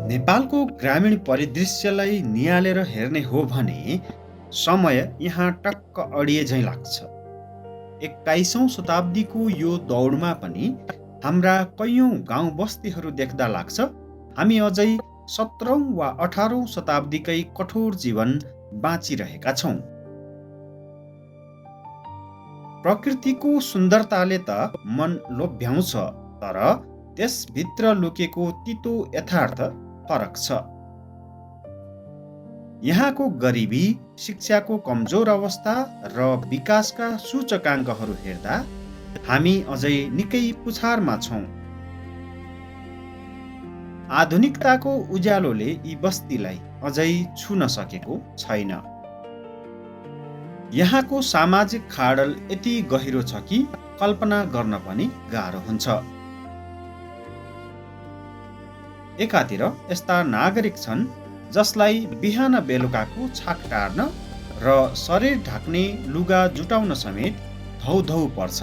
नेपालको ग्रामीण परिदृश्यलाई नियालेर हेर्ने हो भने समय यहाँ टक्क अडिए झैँ लाग्छ। 21औं शताब्दीको यो दौडमा पनि हाम्रा कैयौँ गाउँ बस्तीहरू देख्दा लाग्छ हामी अझै 17औं वा 18औं शताब्दीकै कठोर जीवन बाँचिरहेका छौँ। प्रकृतिको सुन्दरताले त मन लोभ्याउँछ, तर त्यसभित्र लुकेको तितो यथार्थ फरक छ। यहाँको गरिबी, शिक्षाको कमजोर अवस्था र विकासका सूचकाङ्कहरू हेर्दा हामी अझै निकै पुछारमा छौँ। आधुनिकताको उज्यालोले यी बस्तीलाई अझै छुन सकेको छैन। यहाँको सामाजिक खाडल यति गहिरो छ कि कल्पना गर्न पनि गाह्रो हुन्छ। एकातिर यस्ता नागरिक छन् जसलाई बिहान बेलुकाको छाक टार्न र शरीर ढाक्ने लुगा जुटाउन समेत धौधौ पर्छ।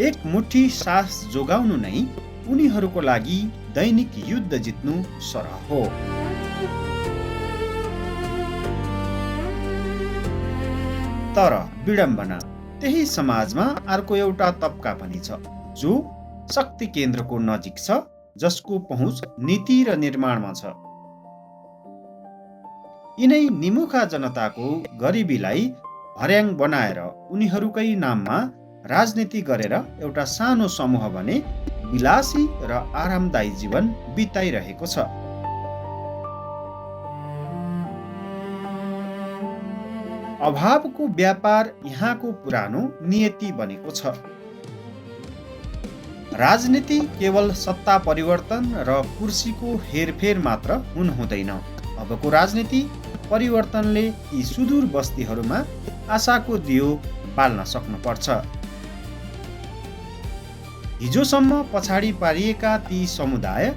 एक मुठी सास जोगाउनु नै उनीहरूको लागि दैनिक युद्ध जित्नु सरह हो। तर विडम्बना, त्यही समाजमा अर्को एउटा तबका पनि छ जो शक्ति केन्द्रको नजिक छ, जसको पहुँच नीति र निर्माणमा छ। यिनै निमुखा जनताको गरिबीलाई भर्याङ बनाएर उनीहरूकै नाममा राजनीति गरेर एउटा सानो समूह भने विलासी र आरामदायी जीवन बिताइरहेको छ। अभावको व्यापार यहाँको पुरानो नियति बनेको छ। राजनीति केवल सत्ता परिवर्तन र कुर्सीको हेरफेर मात्र हुन हुँदैन। अबको राजनीति परिवर्तनले यी सुदूर बस्तीहरूमा आशाको दियो बाल्न सक्नुपर्छ। हिजोसम्म पछाडि पारिएका ती समुदाय,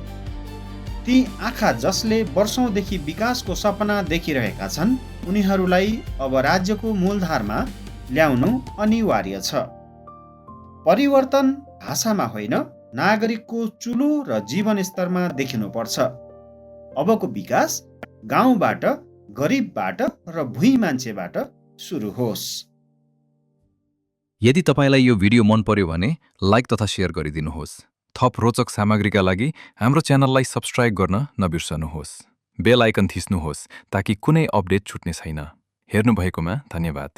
ती आँखा जसले वर्षौंदेखि विकासको सपना देखिरहेका छन्, उनीहरूलाई अब राज्यको मूलधारमा ल्याउनु अनिवार्य छ। परिवर्तन भाषामा होइन, नागरिकको चुलो र जीवनस्तरमा देखिनुपर्छ। अबको विकास गाउँबाट, गरिबबाट र भुइँ मान्छेबाट सुरु होस्। यदि तपाईलाई यो भिडियो मन पर्यो भने लाइक तथा शेयर गरिदिनुहोस्। थप रोचक सामग्रीका लागि हाम्रो च्यानललाई सब्स्क्राइब गर्न नबिर्सनुहोस्। बेल आइकन थिच्नुहोस् ताकि कुनै अपडेट छुट्ने छैन। हेर्नुभएकोमा धन्यवाद।